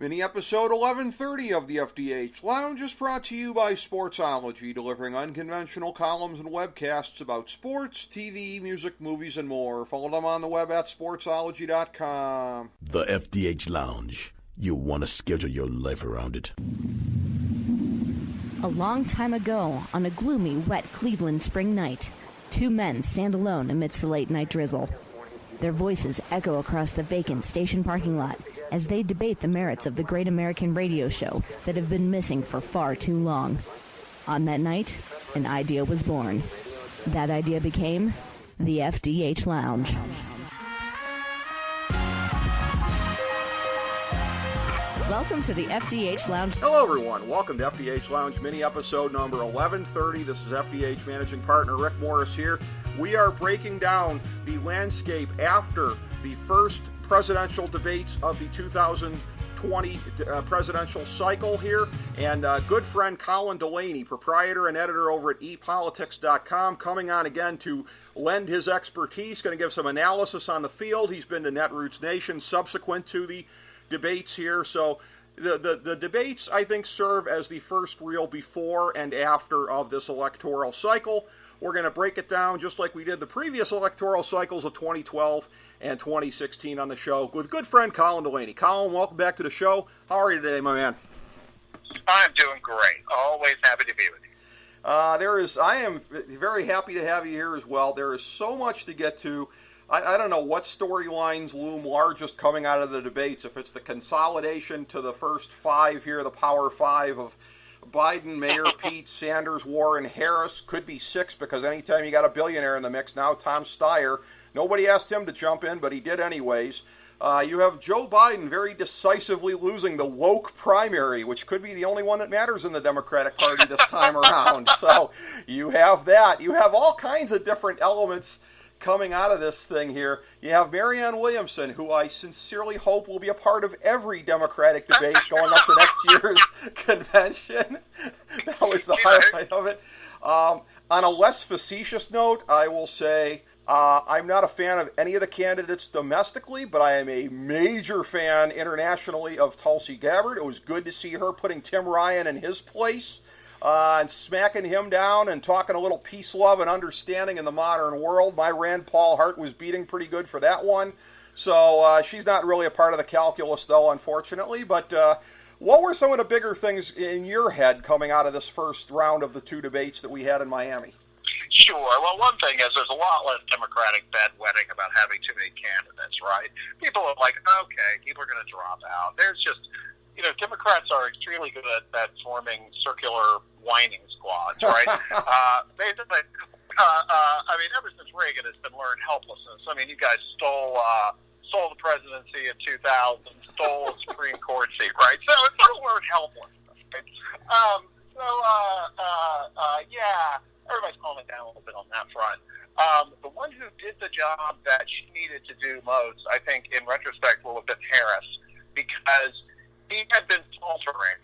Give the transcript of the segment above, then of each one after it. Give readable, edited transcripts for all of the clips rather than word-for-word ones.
Mini episode 1130 of the FDH Lounge is brought to you by Sportsology, delivering unconventional columns and webcasts about sports, TV, music, movies, and more. Follow them on the web at sportsology.com. The FDH Lounge. You want to schedule your life around it. A long time ago, on a gloomy, wet Cleveland spring night, two men stand alone amidst the late-night drizzle. Their voices echo across the vacant station parking lot as they debate the merits of the great American radio show that have been missing for far too long. On that night, an idea was born. That idea became the FDH Lounge. Welcome to the FDH Lounge. Hello, everyone. Welcome to FDH Lounge mini episode number 1130. This is FDH Managing Partner Rick Morris here. We are breaking down the landscape after the first presidential debates of the 2020 presidential cycle here. And good friend Colin Delany, proprietor and editor over at epolitics.com, coming on again to lend his expertise, going to give some analysis on the field. He's been to Netroots Nation subsequent to the debates here. So the debates, I think, serve as the first real before and after of this electoral cycle. We're going to break it down just like we did the previous electoral cycles of 2012 and 2016 on the show with good friend Colin Delany. Colin, welcome back to the show. How are you today, my man? I'm doing great. Always happy to be with you. I am very happy to have you here as well. There is so much to get to. I don't know what storylines loom largest coming out of the debates. If it's the consolidation to the first five here, the Power Five of Biden, Mayor Pete, Sanders, Warren, Harris, could be six because anytime you got a billionaire in the mix now, Tom Steyer, nobody asked him to jump in, but he did anyways. You have Joe Biden very decisively losing the woke primary, which could be the only one that matters in the Democratic Party this time around. So you have that. You have all kinds of different elements coming out of this thing here. You have Marianne Williamson, who I sincerely hope will be a part of every Democratic debate going up to next year's convention. That was the highlight of it. On a less facetious note, I will say I'm not a fan of any of the candidates domestically, but I am a major fan internationally of Tulsi Gabbard. It was good to see her putting Tim Ryan in his place. And smacking him down and talking a little peace, love, and understanding in the modern world. My Rand Paul heart was beating pretty good for that one. So she's not really a part of the calculus, though, unfortunately. But what were some of the bigger things in your head coming out of this first round of the two debates that we had in Miami? Sure. Well, one thing is there's a lot less Democratic bedwetting about having too many candidates, right? People are like, okay, people are going to drop out. There's just... Democrats are extremely good at forming circular whining squads, right? Basically, ever since Reagan, it's been learned helplessness. I mean, you guys stole the presidency in 2000, stole a Supreme Court seat, right? So it's sort of learned helplessness, right? Everybody's calming down a little bit on that front. The one who did the job that she needed to do most, I think, in retrospect, will have been Harris, because he had been faltering,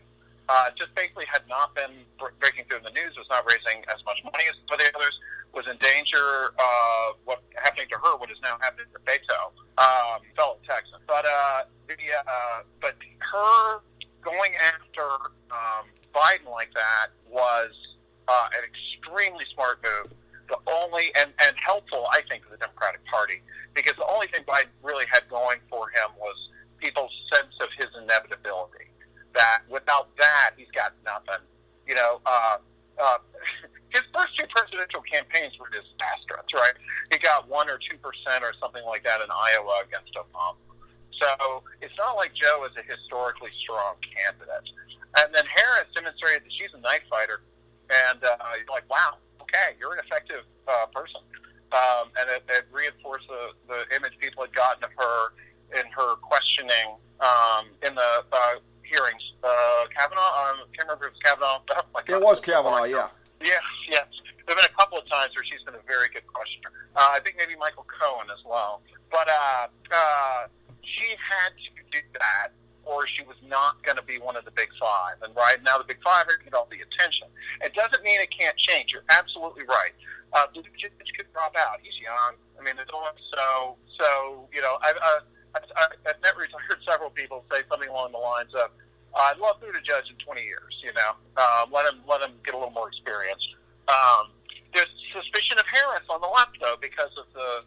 just basically had not been breaking through in the news, was not raising as much money as some of the others, was in danger of what happening to her, what is now happening to Beto, fellow Texan. But her going after Biden like that was an extremely smart move. The only, and helpful, I think, to the Democratic Party, because the only thing Biden really had going for him was people's sense of his inevitability. That without that, he's got nothing. His first two presidential campaigns were disastrous, right? He got 1 or 2% or something like that in Iowa against Obama. So it's not like Joe is a historically strong candidate. And then Harris demonstrated that she's a knife fighter, and you're like, wow, okay, you're an effective person. And it reinforced the image people had gotten of her in her questioning in the hearings. Kavanaugh, I can't remember if it was Kavanaugh. It was Kavanaugh, yeah. Yes. There have been a couple of times where she's been a very good questioner. I think maybe Michael Cohen as well. But she had to do that, or she was not going to be one of the big five. And right now the big five are getting all the attention. It doesn't mean it can't change. You're absolutely right. Buttigieg could drop out. He's young. I mean, there's only at Netroots, I heard several people say something along the lines of, "I'd love Buttigieg in 20 years. Let him get a little more experience." There's suspicion of Harris on the left, though, because of the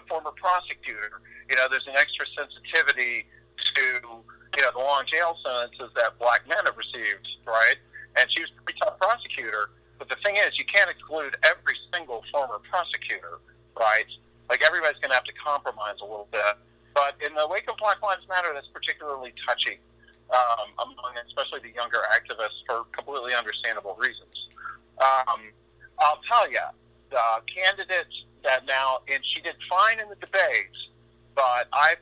former prosecutor. There's an extra sensitivity to the long jail sentences that black men have received, right? And she was a pretty tough prosecutor. But the thing is, you can't exclude every single former prosecutor, right? Like, everybody's going to have to compromise a little bit. But in the wake of Black Lives Matter, that's particularly touchy among especially the younger activists for completely understandable reasons. I'll tell you, the candidate that now, and she did fine in the debates, but I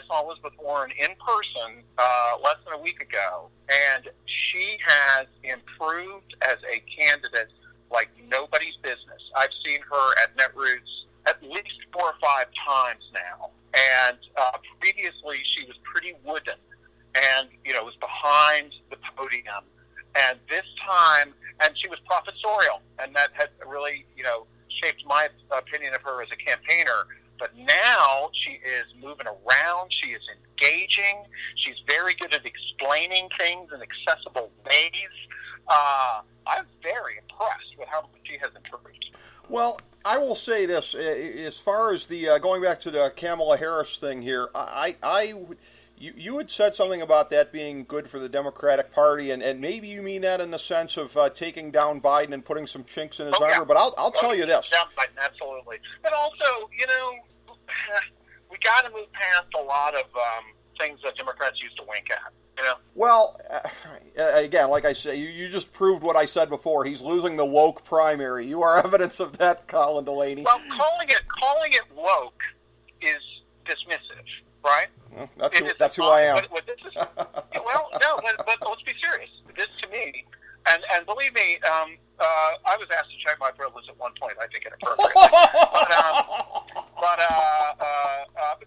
saw Elizabeth Warren in person less than a week ago, and she has improved as a candidate like nobody's business. I've seen her at Netroots at least 4 or 5 times now, and previously she was pretty wooden, and was behind the podium, and this time, and she was professorial, and that had really shaped my opinion of her as a campaigner. But now she is moving around. She is engaging. She's very good at explaining things in accessible ways. I'm very impressed with how much she has improved. Well, I will say this: as far as the going back to the Kamala Harris thing here, you had said something about that being good for the Democratic Party, and maybe you mean that in the sense of taking down Biden and putting some chinks in his armor. But I'll tell you this: down Biden, absolutely. But also, we got to move past a lot of things that Democrats used to wink at. Well, again, like I say, you just proved what I said before. He's losing the woke primary. You are evidence of that, Colin Delany. Well, calling it woke is dismissive, right? Well, that's who I am. But this is, well, no, but let's be serious. This, to me, and believe me, I was asked to check my privilege at one point. I think inappropriately, but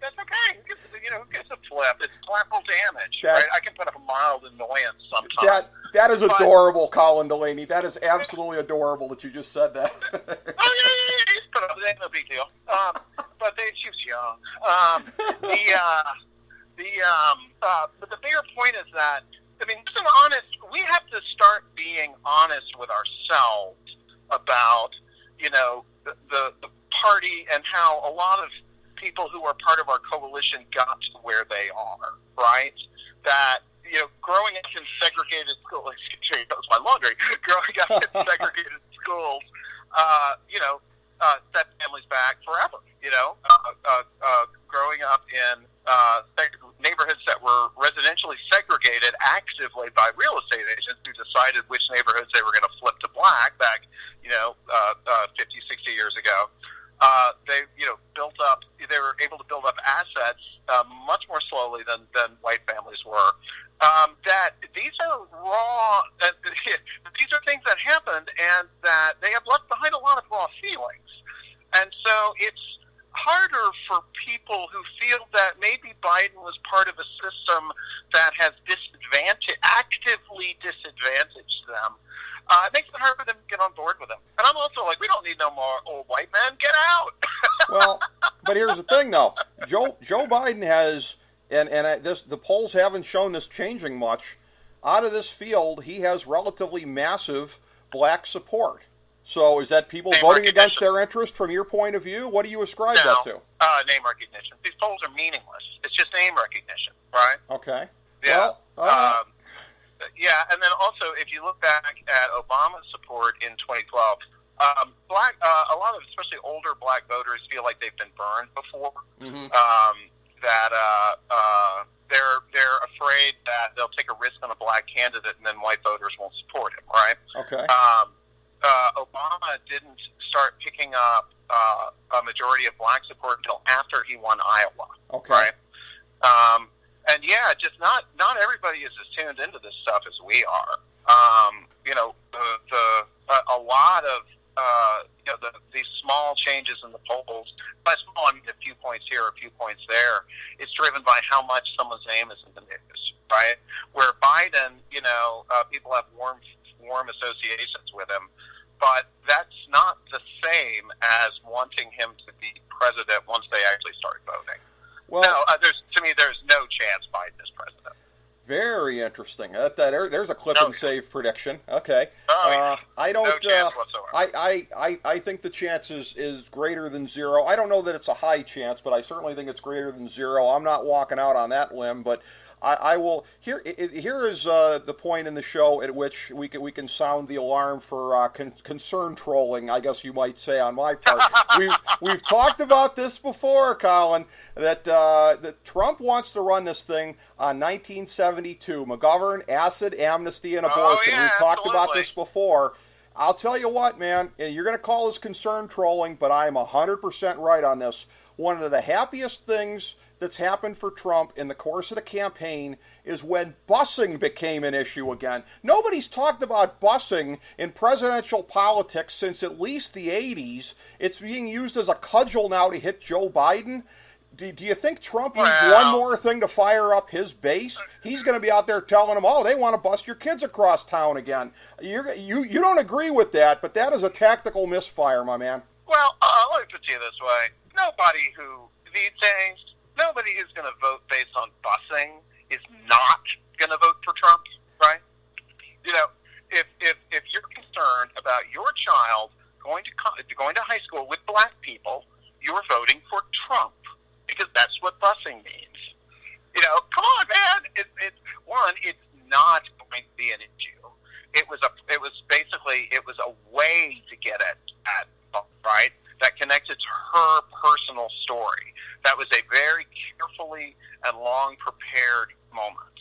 that's okay. Who gives a flip? It's collateral damage, right? I can put up a mild annoyance sometimes. That is adorable, Colin Delany. That is absolutely adorable that you just said that. Oh yeah. Put up. It ain't no big deal. But she was young. But the bigger point is that, we have to start being honest with ourselves about, the party and how a lot of people who are part of our coalition got to where they are, right? That, growing up in segregated schools, that was my laundry, growing up in segregated schools, set families back forever, growing up in neighborhoods that were residentially segregated actively by real estate agents who decided which neighborhoods they were going to flip to black back, 50, 60 years ago. They were able to build up assets much more slowly than white families were. That these are raw, these are things that happened, and that they have left behind a lot of raw feelings. And so it's harder for people who feel that maybe Biden was part of a system that has actively disadvantaged them. It makes it hard for them to get on board with him. And I'm also like, we don't need no more old white men. Get out. Well, but here's the thing, though. Joe Biden has, the polls haven't shown this changing much. Out of this field, he has relatively massive black support. So is that people voting against their interest from your point of view? What do you ascribe that to? Name recognition. These polls are meaningless. It's just name recognition, right? Okay. Yeah. Well, yeah, and then also, if you look back at Obama's support in 2012, a lot of especially older black voters feel like they've been burned before. Mm-hmm. They're afraid that they'll take a risk on a black candidate and then white voters won't support him, right? Okay. Obama didn't start picking up a majority of black support until after he won Iowa. Okay. Right? And yeah, just not everybody is as tuned into this stuff as we are. A lot of these small changes in the polls, by small I mean a few points here, a few points there, it's driven by how much someone's name is in the news, right? Where Biden, people have warm associations with him, but that's not the same as wanting him to be president once they actually start voting. Well, no, to me, there's no chance Biden is president. Very interesting. There's a clip and save prediction. Okay. I don't. No chance whatsoever. I think the chance is greater than zero. I don't know that it's a high chance, but I certainly think it's greater than zero. I'm not walking out on that limb, but I will. Here is the point in the show at which we can sound the alarm for concern trolling, I guess you might say, on my part. We've talked about this before, Colin, that Trump wants to run this thing on 1972, McGovern, acid, amnesty, and abortion. Yeah, We've talked absolutely. about this before. I'll tell you what, man, you're going to call this concern trolling, but I'm 100% right on this. One of the happiest things that's happened for Trump in the course of the campaign is when busing became an issue again. Nobody's talked about busing in presidential politics since at least the 80s. It's being used as a cudgel now to hit Joe Biden. Do you think Trump needs one more thing to fire up his base? He's going to be out there telling them, oh, they want to bust your kids across town again. You don't agree with that, but that is a tactical misfire, my man. Well, let me put it to you this way. Nobody who's going to vote based on busing is not going to vote for Trump, right? You know, if you're concerned about your child going to high school with black people, you're voting for Trump because that's what busing means. You know, come on, man. It's not going to be an issue. It was a way to get at right, that connected to her personal story. That was a very carefully and long prepared moment.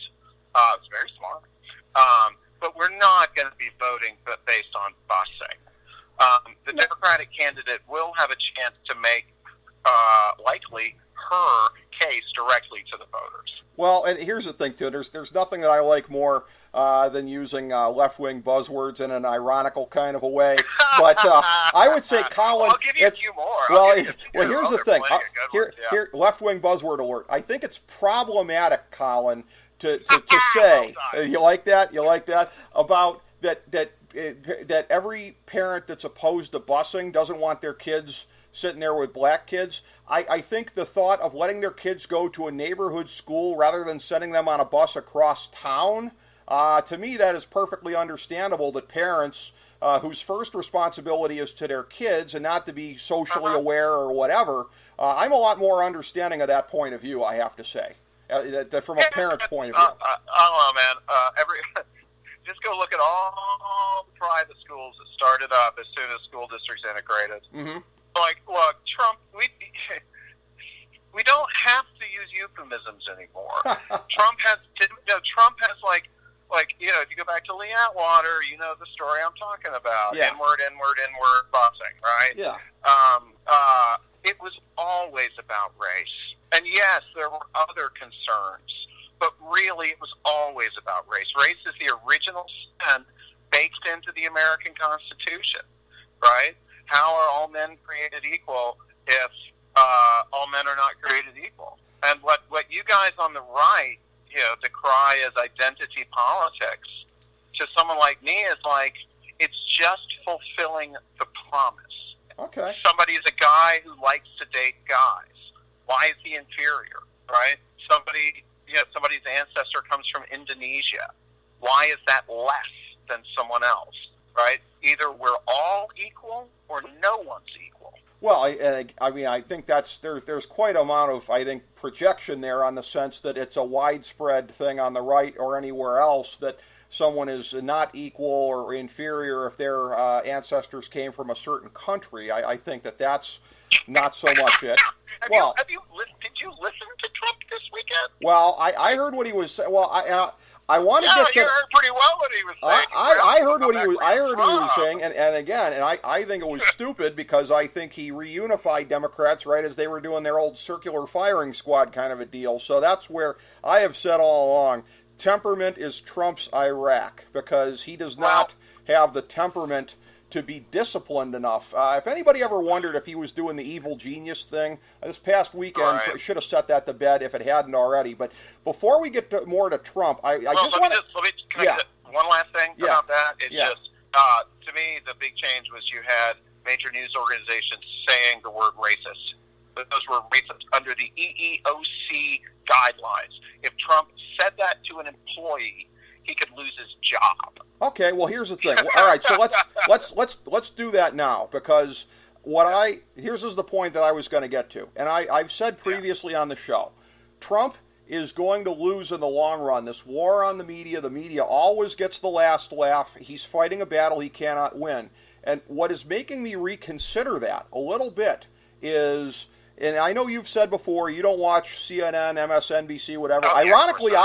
It was very smart. But we're not going to be voting based on busing. The Democratic candidate will have a chance to make likely her case directly to the voters. Well, and here's the thing, too. There's nothing that I like more than using left-wing buzzwords in an ironical kind of a way. But I would say, Colin, I'll give you a few more. Well, here's the thing. Here, left-wing buzzword alert. I think it's problematic, Colin, to say, you like that? You like that? About that every parent that's opposed to busing doesn't want their kids sitting there with black kids. I think the thought of letting their kids go to a neighborhood school rather than sending them on a bus across town, to me that is perfectly understandable that parents whose first responsibility is to their kids and not to be socially aware or whatever, I'm a lot more understanding of that point of view, I have to say, from a parent's point of view. I don't know, man. Just go look at all the private schools that started up as soon as school districts integrated. Mm-hmm. Like, look, Trump, we don't have to use euphemisms anymore. Trump has like, if you go back to Lee Atwater, you know the story I'm talking about. Yeah. N-word, busing, right? Yeah. It was always about race. And yes, there were other concerns, but really it was always about race. Race is the original sin baked into the American Constitution, right? How are all men created equal if all men are not created equal? And what you guys on the right, decry as identity politics, to someone like me is like, it's just fulfilling the promise. Okay. Somebody's a guy who likes to date guys. Why is he inferior, right? Somebody's ancestor comes from Indonesia. Why is that less than someone else, right? Either we're all equal or no one's equal. Well, I think there's quite an amount of, projection there on the sense that it's a widespread thing on the right or anywhere else that someone is not equal or inferior if their ancestors came from a certain country. I think that's not so much it. Did you listen to Trump this weekend? Well, I heard what he was saying. Well, I want to get to. You heard pretty well what he was saying. I heard what he was saying, and again, I think it was stupid because I think he reunified Democrats right as they were doing their old circular firing squad kind of a deal. So that's where I have said all along, temperament is Trump's Iraq because he does not have the temperament to be disciplined enough. If anybody ever wondered if he was doing the evil genius thing, this past weekend should have set that to bed if it hadn't already. But before we get more to Trump, I just want to... One last thing about that. It's just, to me, the big change was you had major news organizations saying the word racist, but those were racist under the EEOC guidelines. If Trump said that to an employee, he could lose his job. Okay, well, here's the thing. All right, so let's do that now, because here's the point that I was going to get to, and I've said previously on the show, Trump is going to lose in the long run. This war on the media always gets the last laugh. He's fighting a battle he cannot win. And what is making me reconsider that a little bit is, and I know you've said before, you don't watch CNN, MSNBC, whatever. Oh, yeah, Ironically,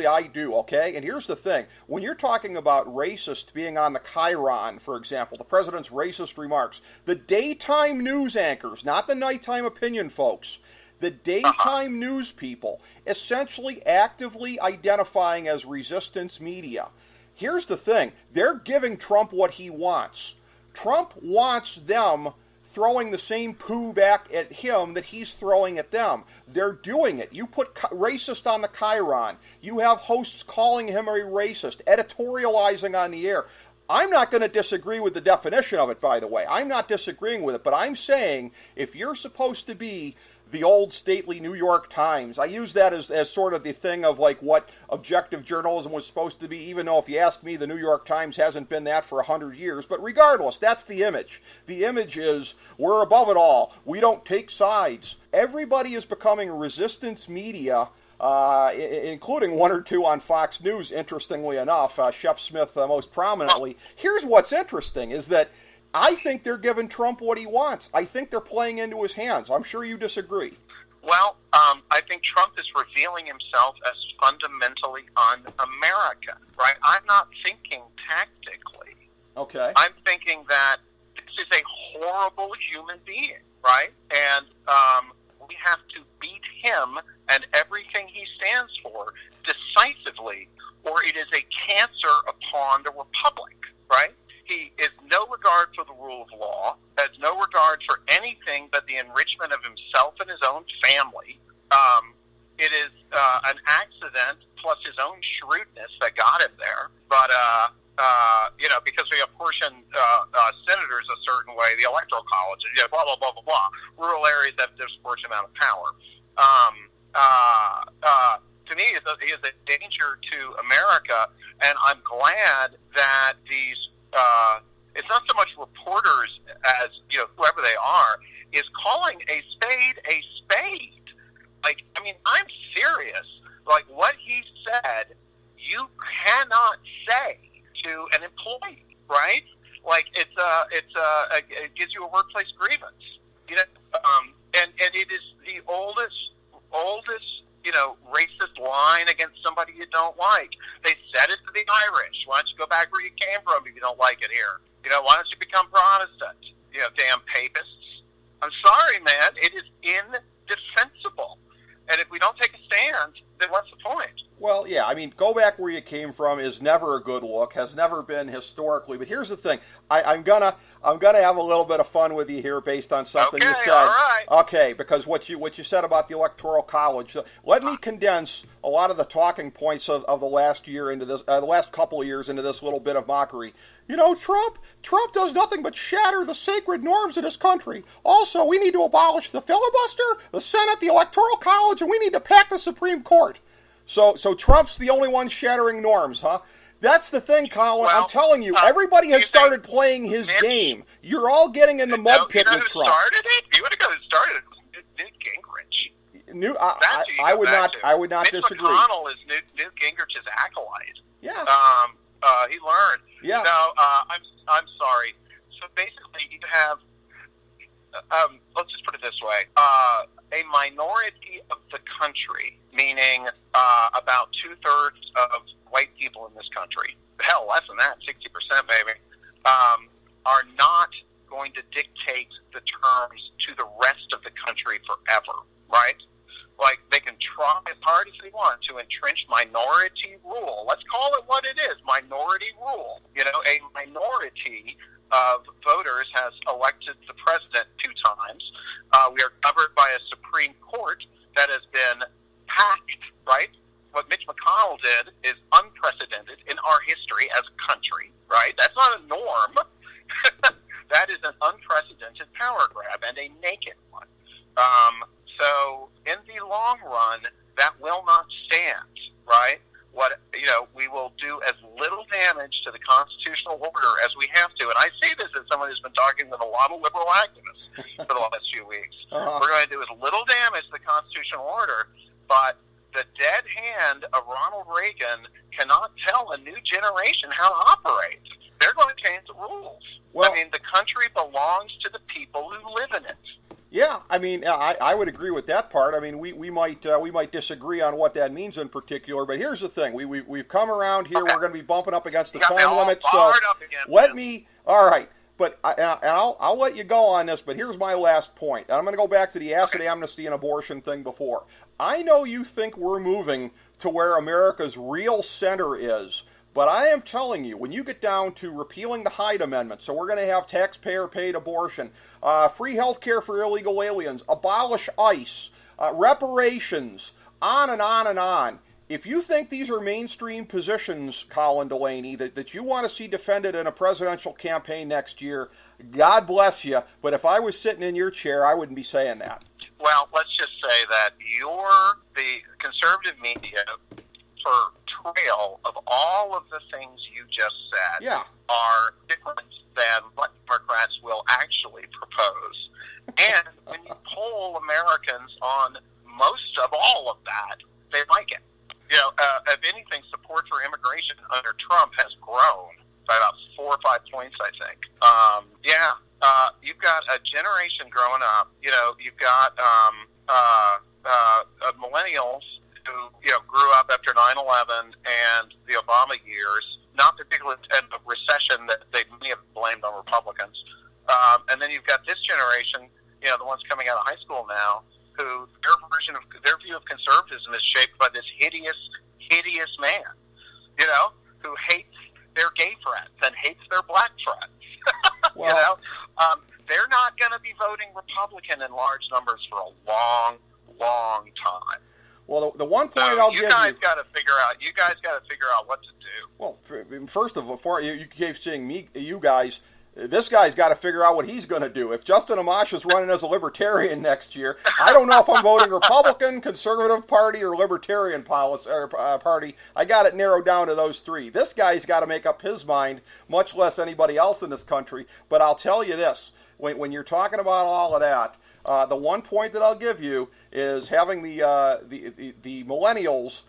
I do, okay? And here's the thing. When you're talking about racist being on the Chiron, for example, the president's racist remarks, the daytime news anchors, not the nighttime opinion folks, the daytime news people, essentially actively identifying as resistance media. Here's the thing. They're giving Trump what he wants. Trump wants them throwing the same poo back at him that he's throwing at them. They're doing it. You put racist on the Chiron. You have hosts calling him a racist, editorializing on the air. I'm not going to disagree with the definition of it, by the way. I'm not disagreeing with it, but I'm saying if you're supposed to be the old stately New York Times, I use that as sort of the thing of like what objective journalism was supposed to be, even though if you ask me, the New York Times hasn't been that for 100 years. But regardless, that's the image. The image is, we're above it all. We don't take sides. Everybody is becoming resistance media, including one or two on Fox News, interestingly enough, Shep Smith most prominently. Here's what's interesting, is that I think they're giving Trump what he wants. I think they're playing into his hands. I'm sure you disagree. Well, I think Trump is revealing himself as fundamentally un-American, right? I'm not thinking tactically. Okay. I'm thinking that this is a horrible human being, right? And we have to beat him and everything he stands for decisively, or it is a cancer upon the republic, right? He has no regard for the rule of law, has no regard for anything but the enrichment of himself and his own family. It is an accident plus his own shrewdness that got him there. But, because we apportion senators a certain way, the Electoral College, blah, blah, blah, blah, blah. Rural areas have a disproportionate amount of power. To me, he is a danger to America, and I'm glad that these it's not so much reporters as, whoever they are, is calling a spade. Like, I mean, I'm serious. Like, what he said, you cannot say to an employee, right? Like, it gives you a workplace grievance, and it is the oldest, racist line against somebody you don't like. They said it to the Irish. Why don't you go back where you came from if you don't like it here? Why don't you become Protestant? Damn papists. I'm sorry, man. It is indefensible. And if we don't take a stand, then what's the point? Well, yeah, I mean, go back where you came from is never a good look, has never been historically. But here's the thing. I'm gonna have a little bit of fun with you here based on something you said. All right. Okay, because what you said about the Electoral College. Let me condense a lot of the talking points of the last year into this, the last couple of years into this little bit of mockery. Trump does nothing but shatter the sacred norms of this country. Also, we need to abolish the filibuster, the Senate, the Electoral College, and we need to pack the Supreme Court. So Trump's the only one shattering norms, huh? That's the thing, Colin. Well, I'm telling you, everybody has started playing his game. You're all getting in the mud pit with Trump. Started it? You want to go who started it? It was Newt Gingrich. I would not disagree. Mitch McConnell is Newt Gingrich's acolyte. Yeah. He learned. Yeah. No, I'm sorry. So basically, you have. Let's just put it this way: a minority of the country, meaning about 2/3 of white people in this country, hell, less than that, 60% maybe, are not going to dictate the terms to the rest of the country forever, right? Like, they can try as hard as they want to entrench minority rule. Let's call it what it is, minority rule. A minority of voters has elected the president 2 times. We are governed by a Supreme Court that has been packed, right? What Mitch McConnell did is unprecedented in our history as a country, right? That's not a norm. That is an unprecedented power grab and a naked one. So in the long run, that will not stand, right? We will do as little damage to the constitutional order as we have to. And I say this as someone who's been talking with a lot of liberal activists for the last few weeks. We're going to do as little damage to the constitutional order, but the dead hand of Ronald Reagan cannot tell a new generation how to operate. They're going to change the rules. Well, I mean, the country belongs to the people who live in it. Yeah, I mean, I would agree with that part. I mean, we might disagree on what that means in particular, but here's the thing: we've come around here. Okay. We're going to be bumping up against the time limit, so let me. All right, but I'll let you go on this. But here's my last point. I'm going to go back to the acid amnesty and abortion thing before. I know you think we're moving to where America's real center is. But I am telling you, when you get down to repealing the Hyde Amendment, so we're going to have taxpayer-paid abortion, free health care for illegal aliens, abolish ICE, reparations, on and on and on. If you think these are mainstream positions, Colin Delany, that you want to see defended in a presidential campaign next year, God bless you. But if I was sitting in your chair, I wouldn't be saying that. Well, let's just say that the conservative media portrayal of all of the things you just said are different than what Democrats will actually propose. And when you poll Americans on most of all of that, they like it. If anything, support for immigration under Trump has grown by about 4 or 5 points, I think. You've got a generation growing up. You've got millennials who grew up after 9/11 and the Obama years, not particularly in the recession that they may have blamed on Republicans. And then you've got this generation, the ones coming out of high school now, who their view of conservatism is shaped by this hideous man, who hates their gay friends and hates their black friends. Well, they're not going to be voting Republican in large numbers for a long, long time. Well, the one point I'll give you... You guys got to figure out what to do. Well, first of all, you keep saying you guys... This guy's got to figure out what he's going to do. If Justin Amash is running as a libertarian next year, I don't know if I'm voting Republican, Conservative Party, or Libertarian Party. I got it narrowed down to those three. This guy's got to make up his mind, much less anybody else in this country. But I'll tell you this, when you're talking about all of that, the one point that I'll give you is having the millennials.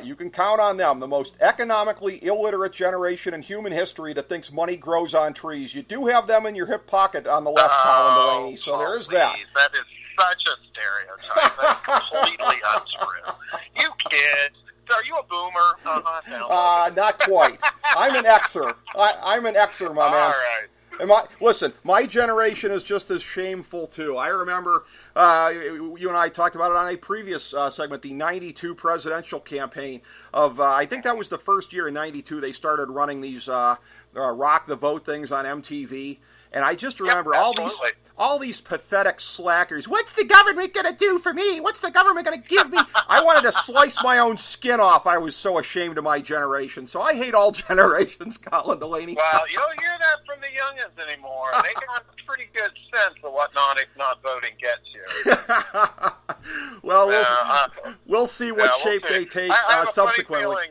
You can count on them, the most economically illiterate generation in human history that thinks money grows on trees. You do have them in your hip pocket on the left, Colin Delany, so there is that. That is such a stereotype. That's completely untrue. You kids. Are you a boomer? Not quite. I'm an Xer. I'm an Xer, my man. All right. And my generation is just as shameful, too. I remember you and I talked about it on a previous segment, the 92 presidential campaign of, I think that was the first year in 92 they started running these Rock the Vote things on MTV. And I just remember all these pathetic slackers. What's the government going to do for me? What's the government going to give me? I wanted to slice my own skin off. I was so ashamed of my generation. So I hate all generations, Colin Delany. Well, you don't hear that from the youngins anymore. They got a pretty good sense of what not voting gets you. Well, we'll see what shape they take subsequently. I have a funny feeling,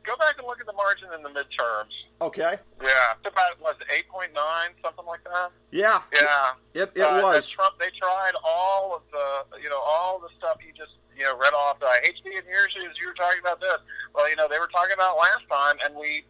go back and look at the margin in the midterms. Okay. Yeah, it's about 8.9, something like that. Yeah. Yeah. It was. Trump. They tried all of the stuff you just read off. I hate to be in your shoes. You were talking about this. Well, they were talking about last time, and we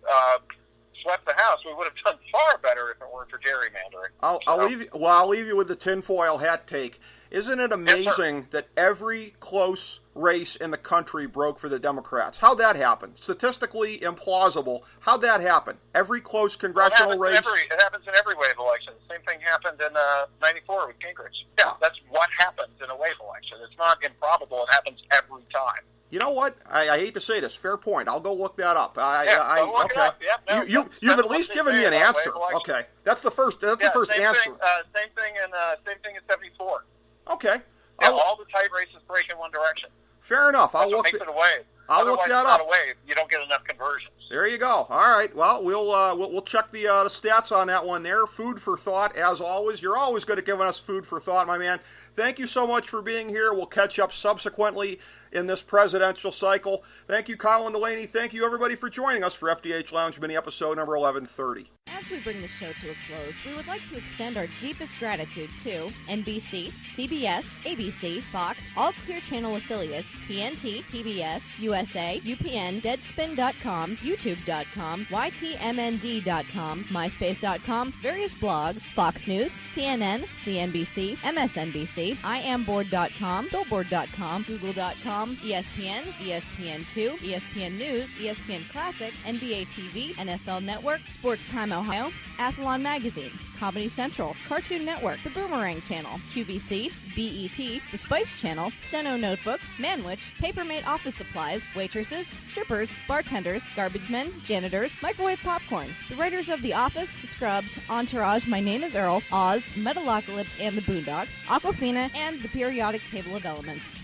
swept the house. We would have done far better if it weren't for gerrymandering. I'll leave you with the tinfoil hat take. Isn't it amazing that every close race in the country broke for the Democrats? How'd that happen? Statistically implausible. How'd that happen? Every close congressional race... It happens in every wave election. The same thing happened in 94 with Gingrich. Yeah, that's what happens in a wave election. It's not improbable. It happens every time. You know what? I hate to say this. Fair point. I'll go look that up. Look it up. Yeah, you've at least given me an answer. Okay, that's the first. That's the first answer. Same thing in 74. Okay. Yeah, all the tight races break in one direction. Fair enough. I'll look makes it a wave. I'll look that up. It's not a wave. You don't get enough conversions. There you go. All right. Well, we'll check the stats on that one there. Food for thought, as always. You're always good at giving us food for thought, my man. Thank you so much for being here. We'll catch up subsequently in this presidential cycle. Thank you, Colin Delany. Thank you, everybody, for joining us for FDH Lounge mini episode number 1130. As we bring the show to a close, we would like to extend our deepest gratitude to NBC, CBS, ABC, Fox, all Clear Channel affiliates, TNT, TBS, USA, UPN, Deadspin.com, YouTube.com, YTMND.com, MySpace.com, various blogs, Fox News, CNN, CNBC, MSNBC, IamBoard.com, Billboard.com, Google.com, ESPN, ESPN2, ESPN News, ESPN Classic, NBA TV, NFL Network, Sports Time Ohio, Athlon Magazine, Comedy Central, Cartoon Network, The Boomerang Channel, QVC, BET, The Spice Channel, Steno Notebooks, Manwich, Papermate Office Supplies, Waitresses, Strippers, Bartenders, Garbage Men, Janitors, Microwave Popcorn, the writers of The Office, Scrubs, Entourage, My Name is Earl, Oz, Metalocalypse and the Boondocks, Aquafina, and The Periodic Table of Elements.